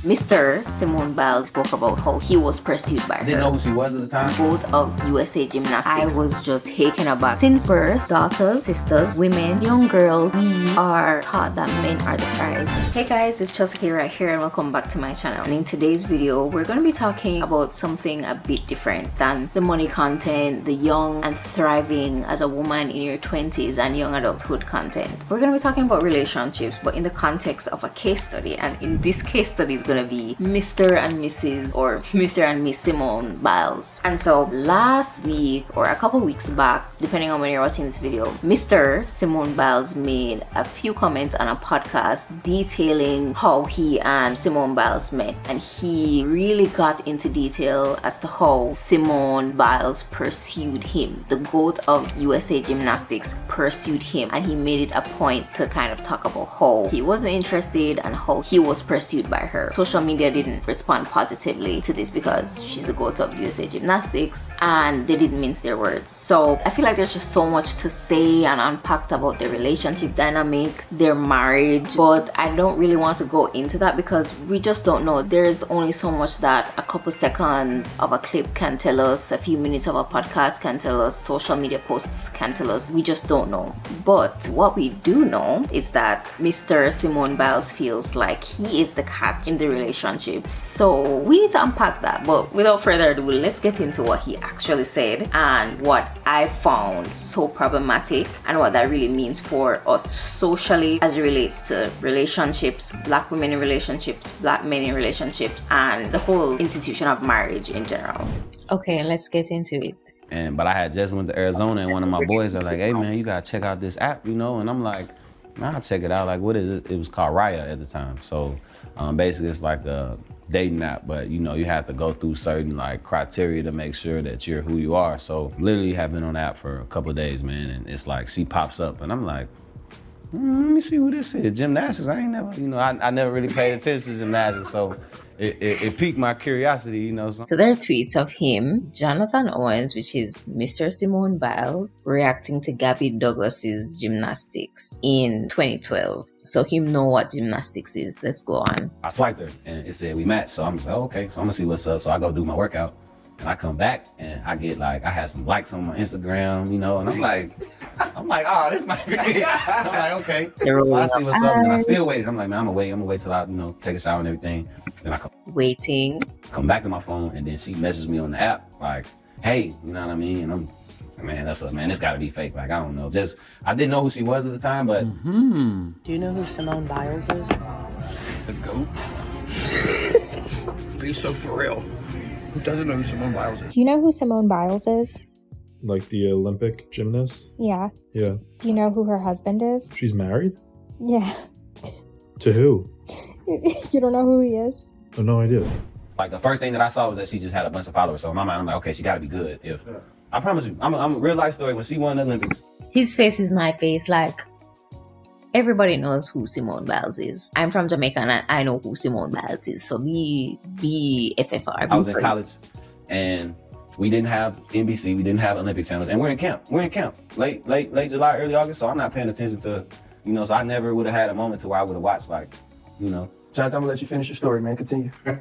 Mr. Simone Biles spoke about how he was pursued by her. Didn't know who she was at the time. Both of USA Gymnastics. I was just taken aback. Since birth, daughters, sisters, women, young girls, we are taught that men are the prize. Hey guys, it's Chelsea right here and welcome back to my channel. And in today's video, we're going to be talking about something a bit different than the money content, the young and thriving as a woman in your 20s and young adulthood content. We're going to be talking about relationships, but in the context of a case study. And in this case study is going to be Mr. and Mrs. or Mr. and Miss Simone Biles. And so last week or a couple weeks back, depending on when you're watching this video, Mr. Simone Biles made a few comments on a podcast detailing how he and Simone Biles met. And he really got into detail as to how Simone Biles pursued him. The GOAT of USA Gymnastics pursued him, and he made it a point to kind of talk about how he wasn't interested and how he was pursued by her. Social media didn't respond positively to this because she's the GOAT of USA Gymnastics and they didn't mince their words. So I feel like there's just so much to say and unpack about their relationship dynamic, their marriage, but I don't really want to go into that because we just don't know. There's only so much that a couple seconds of a clip can tell us, a few minutes of a podcast can tell us, social media posts can tell us. We just don't know. But what we do know is that Mr. Simone Biles feels like he is the catch in the relationship. So we need to unpack that. But without further ado, let's get into what he actually said and what I found so problematic and what that really means for us socially as it relates to relationships, black women in relationships, black men in relationships, and the whole institution of marriage in general. Okay, let's get into it. But I had just went to Arizona and one of my boys are like, hey man, you gotta check out this app, and I'm like, I'll check it out. Like, what is it? It was called Raya at the time. So basically it's like a dating app, but you have to go through certain like criteria to make sure that you're who you are. So literally have been on the app for a couple of days, man, and it's like she pops up and I'm like, let me see who this is. Gymnastics, I ain't never, I never really paid attention to gymnastics, so it piqued my curiosity, So there are tweets of him, Jonathan Owens, which is Mr. Simone Biles, reacting to Gabby Douglas's gymnastics in 2012. So him know what gymnastics is. Let's go on. I swiped her and it said we matched, so I'm just like, okay, so I'm gonna see what's up. So I go do my workout and I come back and I get like, I had some likes on my Instagram, and I'm like, oh, this might be it. I'm like, okay. So I see what's up, and I still waited. I'm like, man, I'm gonna wait till I, take a shower and everything. Then I come back to my phone, and then she messages me on the app, like, hey, you know what I mean? And I'm, man, this gotta be fake. Like, I don't know. I didn't know who she was at the time, but. Do you know who Simone Biles is? The GOAT? Are you so for real? Who doesn't know who Simone Biles is? Do you know who Simone Biles is? Like the Olympic gymnast? Yeah. Yeah. Do you know who her husband is? She's married? Yeah. To who? You don't know who he is? Oh, no idea. Like, the first thing that I saw was that she just had a bunch of followers. So in my mind, I'm like, okay, she gotta be good. I promise you, I'm a real life story. When she won the Olympics. His face is my face. Like, everybody knows who Simone Biles is. I'm from Jamaica and I know who Simone Biles is. So be FFR. I was in college and we didn't have NBC, we didn't have Olympic channels, and we're in camp. Late July, early August, so I'm not paying attention to, so I never would have had a moment to where I would have watched, like, Jonathan, I'm gonna let you finish your story, man. Continue. But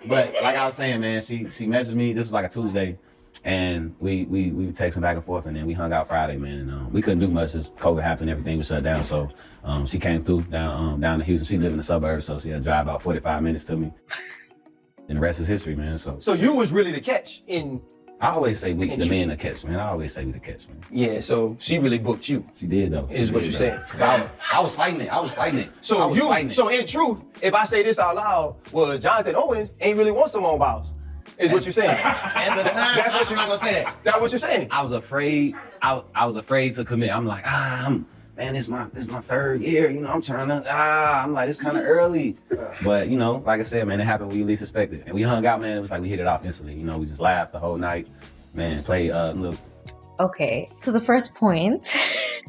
like I was saying, man, she messaged me, this was like a Tuesday, and we were texting back and forth, and then we hung out Friday, man, and we couldn't do much as COVID happened, everything was shut down, so she came through down to Houston. She lived in the suburbs, so she had to drive about 45 minutes to me. And the rest is history, man. So you was really the catch in. I always say we the man the catch, man. I always say we the catch, man. Yeah, so she really booked you. She did though. Is what you're saying. Cause I was fighting it. So in truth, if I say this out loud, well, Jonathan Owens ain't really want Simone Biles. Is what you're saying. At the time, that's what you're not gonna say that. That's what you're saying. I was afraid. I was afraid to commit. I'm like, man, this is my third year. I'm trying to. I'm like, it's kind of early. But like I said, man, it happened when you least expected. And we hung out, man. It was like we hit it off instantly. We just laughed the whole night, man. Played look. Okay, so the first point.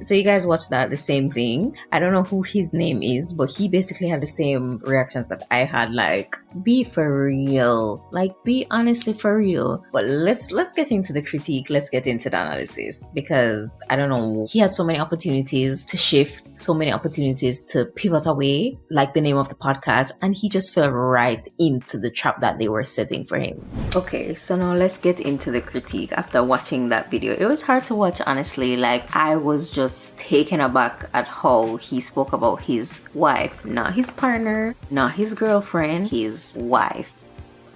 So you guys watched that, the same thing. I don't know who his name is, but he basically had the same reactions that I had. Like, be for real. Like, be honestly for real. But let's get into the critique. Let's get into the analysis, because I don't know, he had so many opportunities to shift, so many opportunities to pivot away, like the name of the podcast, and he just fell right into the trap that they were setting for him. Okay, so now let's get into the critique. After watching that video, it was hard to watch, honestly. Like, I was just taken aback at how he spoke about his wife, not his partner, not his girlfriend, his wife.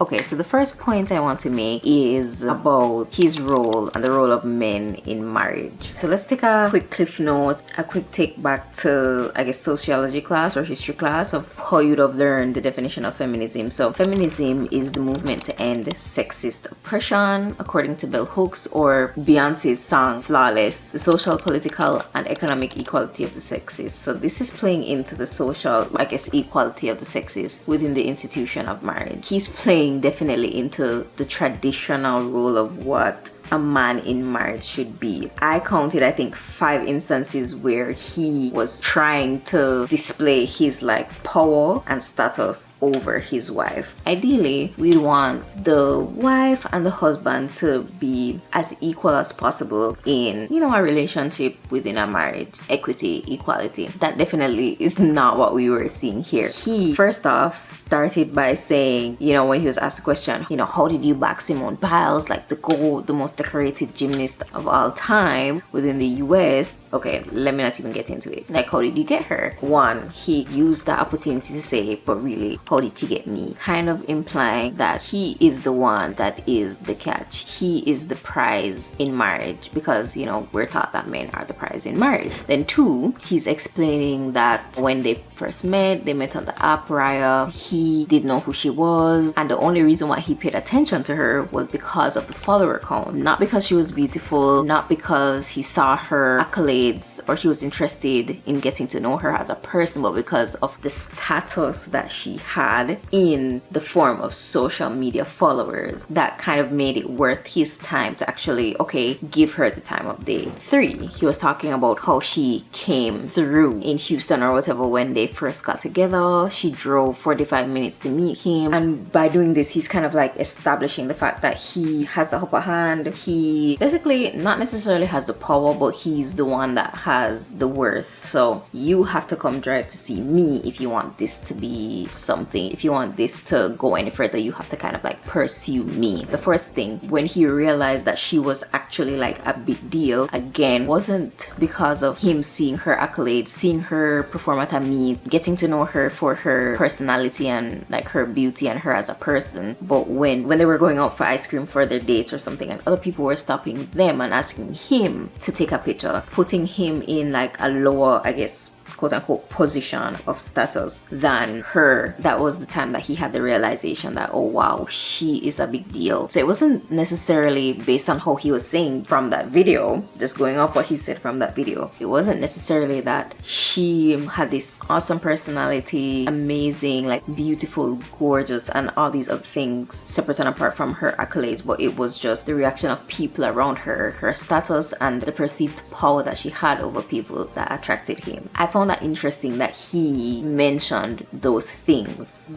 Okay, so the first point I want to make is about his role and the role of men in marriage. So let's take a quick cliff note, a quick take back to, I guess, sociology class or history class of how you'd have learned the definition of feminism. So feminism is the movement to end sexist oppression, according to Bell Hooks, or Beyonce's song Flawless, the social, political, and economic equality of the sexes. So this is playing into the social, I guess, equality of the sexes within the institution of marriage. He's playing definitely into the traditional role of what a man in marriage should be. I counted, I think, 5 instances where he was trying to display his like power and status over his wife. Ideally, we'd want the wife and the husband to be as equal as possible in, you know, a relationship within a marriage. Equity, equality. That definitely is not what we were seeing here. He, first off, started by saying, you know, when he was asked the question, you know, how did you back Simone Biles, like the GOAT, the most decorated gymnast of all time within the US? Okay, let me not even get into it. Like, how did you get her? One, he used the opportunity to say, but really, how did she get me? Kind of implying that he is the one that is the catch. He is the prize in marriage, because, you know, we're taught that men are the prize in marriage. Then 2, he's explaining that when they first met, they met on the app Raya. He didn't know who she was, and the only reason why he paid attention to her was because of the follower count, not because she was beautiful, not because he saw her accolades or he was interested in getting to know her as a person, but because of the status that she had in the form of social media followers. That kind of made it worth his time to actually, okay, give her the time of day. 3, he was talking about how she came through in Houston or whatever when they first got together. She drove 45 minutes to meet him, and by doing this, he's kind of like establishing the fact that he has the upper hand. He basically not necessarily has the power, but he's the one that has the worth. So you have to come drive to see me if you want this to be something. If you want this to go any further, you have to kind of like pursue me. The 4th thing, when he realized that she was actually like a big deal, again, wasn't because of him seeing her accolades, seeing her perform at a meet, getting to know her for her personality and like her beauty and her as a person, but when they were going out for ice cream for their dates or something, and other people were stopping them and asking him to take a picture, putting him in like a lower, I guess, quote unquote position of status than her. That was the time that he had the realization that, oh wow, she is a big deal. So it wasn't necessarily based on how he was saying from that video, just going off what he said from that video. It wasn't necessarily that she had this awesome personality, amazing, like beautiful, gorgeous, and all these other things separate and apart from her accolades, but it was just the reaction of people around her, her status, and the perceived power that she had over people that attracted him. I found that interesting that he mentioned those things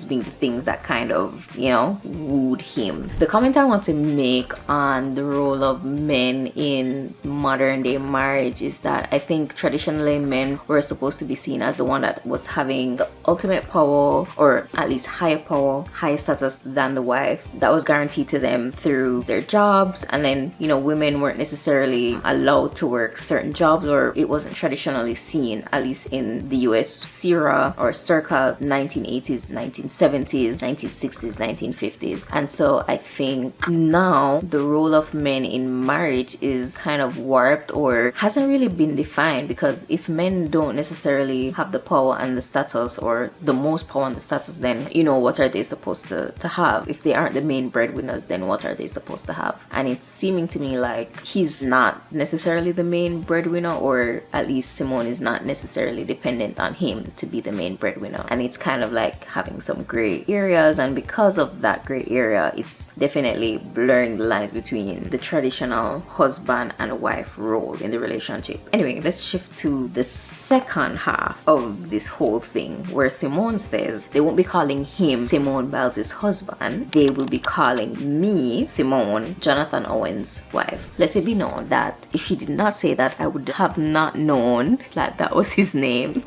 being the things that kind of, you know, wooed him. The comment I want to make on the role of men in modern day marriage is that I think traditionally men were supposed to be seen as the one that was having the ultimate power, or at least higher power, higher status than the wife, that was guaranteed to them through their jobs. And then, you know, women weren't necessarily allowed to work certain jobs, or it wasn't traditionally seen, at least in the US, circa 1980s, 1970s, 1960s, 1950s. And so I think now the role of men in marriage is kind of warped or hasn't really been defined, because if men don't necessarily have the power and the status, or the most power and the status, then, you know, what are they supposed to have? If they aren't the main breadwinners, then what are they supposed to have? And it's seeming to me like he's not necessarily the main breadwinner, or at least Simone is not necessarily necessarily dependent on him to be the main breadwinner. And it's kind of like having some gray areas, and because of that gray area, it's definitely blurring the lines between the traditional husband and wife role in the relationship. Anyway, let's shift to the second half of this whole thing, where Simone says they won't be calling him Simone Biles' husband, they will be calling me, Simone, Jonathan Owen's wife. Let it be known that if she did not say that, I would have not known that that was his name.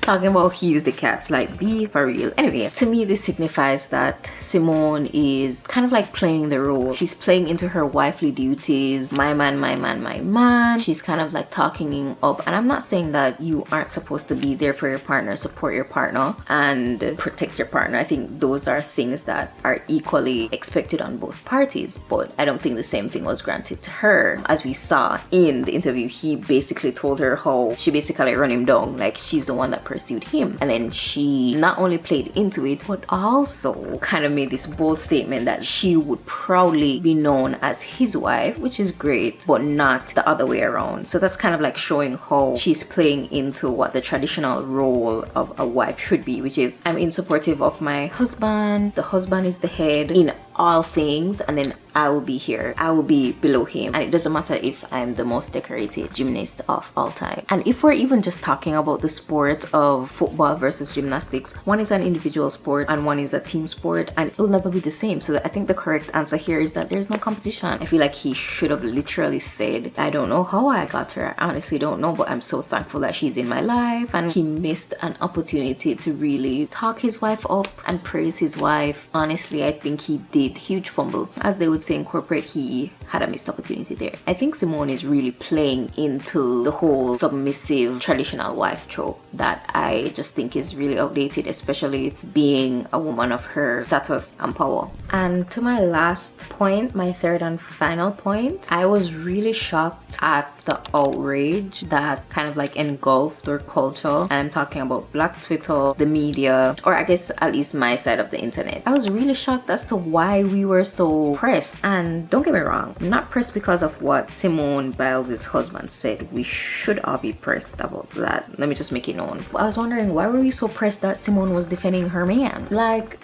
Talking about he's the cat, like, be for real. Anyway, to me this signifies that Simone is kind of like playing the role. She's playing into her wifely duties. My man, my man, my man. She's kind of like talking him up. And I'm not saying that you aren't supposed to be there for your partner, support your partner, and protect your partner. I think those are things that are equally expected on both parties, but I don't think the same thing was granted to her. As we saw in the interview, he basically told her how she basically run him down, like she's the one that pursued him. And then she not only played into it, but also kind of made this bold statement that she would proudly be known as his wife, which is great, but not the other way around. So that's kind of like showing how she's playing into what the traditional role of a wife should be, which is, I'm in supportive of my husband, the husband is the head in all things, and then I will be here, I will be below him, and it doesn't matter if I'm the most decorated gymnast of all time. And if we're even just talking about the sport of football versus gymnastics, one is an individual sport and one is a team sport, and it will never be the same. So I think the correct answer here is that there's no competition. I feel like he should have literally said, I don't know how I got her, I honestly don't know, but I'm so thankful that she's in my life. And he missed an opportunity to really talk his wife up and praise his wife. Honestly, I think he did. Huge fumble, as they would say in corporate. He had a missed opportunity there. I think Simone is really playing into the whole submissive traditional wife trope that I just think is really outdated, especially being a woman of her status and power. And to my last point, my third and final point, I was really shocked at the outrage that kind of like engulfed our culture, and I'm talking about Black Twitter, the media, or I guess at least my side of the internet. I was really shocked as to why we were so pressed. And don't get me wrong, I'm not pressed because of what Simone Biles' husband said. We should all be pressed about that. Let me just make it known. I was wondering, why were we so pressed that Simone was defending her man? Like,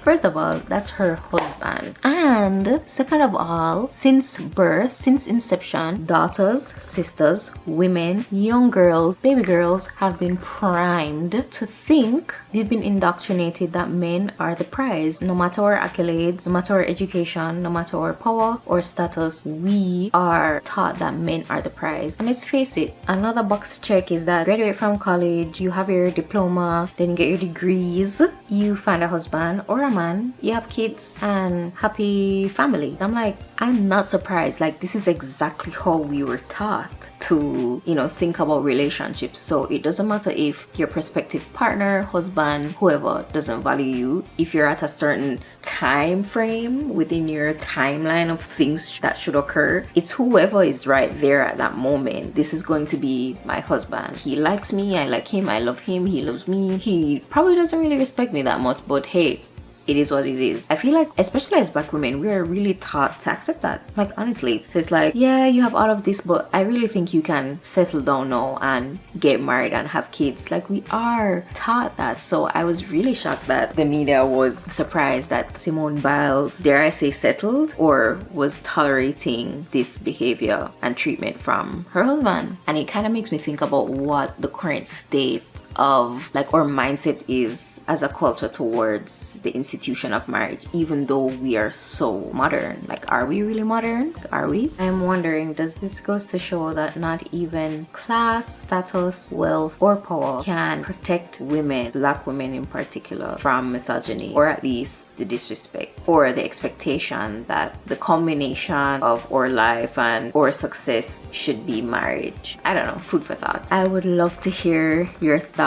first of all, that's her husband. And second of all, since birth, since inception, daughters, sisters, women, young girls, baby girls have been primed to think, we've been indoctrinated that men are the prize. No matter our accolades, no matter our education, no matter our power or status, we are taught that men are the prize. And let's face it, another box to check is that graduate from college, you have your diploma, then you get your degrees, you find a husband or a man, you have kids, and happy family. I'm like, I'm not surprised. Like, this is exactly how we were taught to, you know, think about relationships. So it doesn't matter if your prospective partner, husband, whoever doesn't value you, if you're at a certain time frame within your timeline of things that should occur, it's whoever is right there at that moment. This is going to be my husband. He likes me, I like him, I love him, he loves me. He probably doesn't really respect me that much, but hey, it is what it is. I feel like, especially as Black women, we are really taught to accept that. Like, honestly. So it's like, yeah, you have all of this, but I really think you can settle down now and get married and have kids. Like, we are taught that. So I was really shocked that the media was surprised that Simone Biles, dare I say, settled or was tolerating this behavior and treatment from her husband. And it kind of makes me think about what the current state of like our mindset is as a culture towards the institution of marriage, even though we are so modern. Like, are we really modern? Are we? I'm wondering, does this goes to show that not even class, status, wealth, or power can protect women, Black women in particular, from misogyny, or at least the disrespect or the expectation that the combination of our life and our success should be marriage. I don't know, food for thought. I would love to hear your thoughts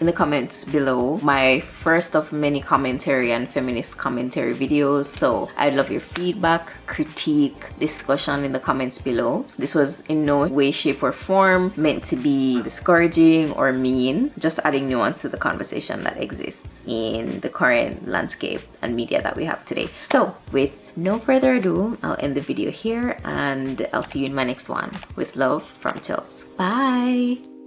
in the comments below. My first of many commentary and feminist commentary videos, so I'd love your feedback, critique, discussion in the comments below. This was in no way, shape, or form meant to be discouraging or mean, just adding nuance to the conversation that exists in the current landscape and media that we have today. So with no further ado, I'll end the video here and I'll see you in my next one. With love from Chels. Bye.